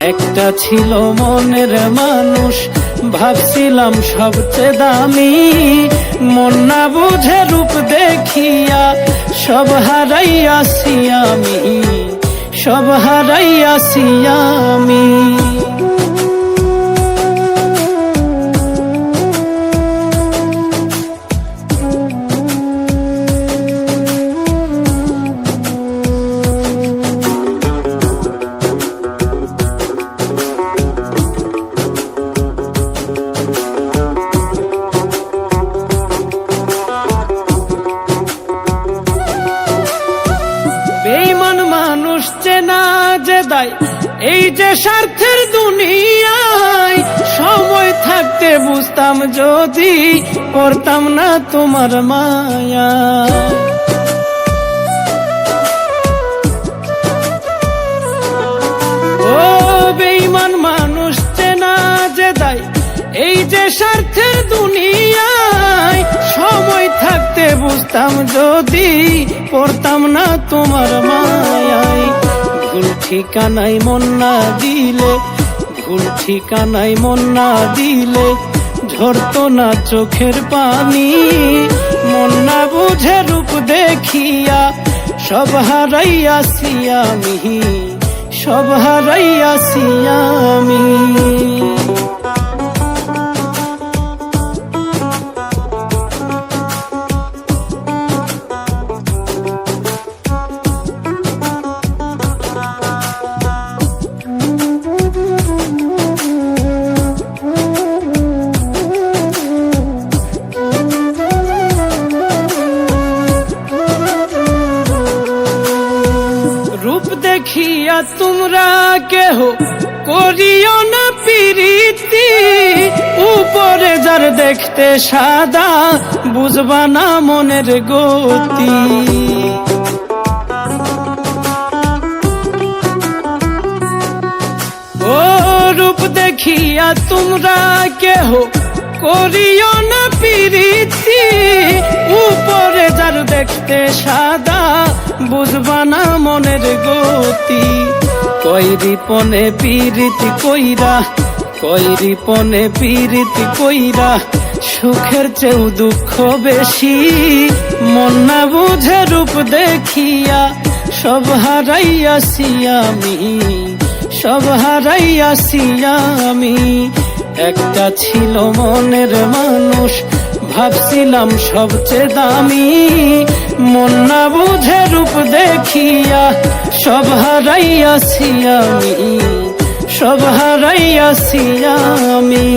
একটা ছিল মনের মানুষ, ভাবছিলাম সবচেয়ে দামি। মন না বুঝে রূপ দেখিয়া সব হারাইয়াছি আমি, সব হারাইয়াছি আমি। বেঈমান মানুষ চেনা যে দায়, এই যে স্বার্থের দুনিয়ায়। সময় থাকতে বুঝতাম যদি, পড়তাম না তোমার মায়া। ও বেঈমান মানুষ চেনা যে দায়, এই যে স্বার্থের দুনিয়ায়। সময় থাকতে বুঝতাম যদি, পড়তাম না তোমার মায়ায়। ভুল ঠিকানায় মন না দিলে, ভুল ঠিকানায় মন না দিলে ঝরতো না চোখের পানি। মন না বুঝে রূপ দেখিয়া সব হারাইয়াছি আমি, সব হারাইয়াছি আমি। রূপ দেখিয়া তোমরা কেহ করিও না প্রীতি। উপরে যার দেখতে সাদা, বুঝবা না মনের গতি। ও রূপ দেখিয়া তোমরা কেহ করিও না প্রীতি। উপরে যার দেখতে সাদা, বুঝবা না মনের গতি। কৈরিপনে পীরিতি কইরা, কৈরিপনে পীরিতি কইরা সুখের চেয়েও দুঃখ বেশি। মন না বুঝে রূপ দেখিয়া সব হারাইয়াছি আমি, সব হারাইয়াছি আমি। একটা ছিল মনের মানুষ, ভাবছিলাম সবচেয়ে দামি। মন না বুঝে রূপ দেখিয়া সব হারাইয়াছি আমি, সব হারাইয়াছি আমি।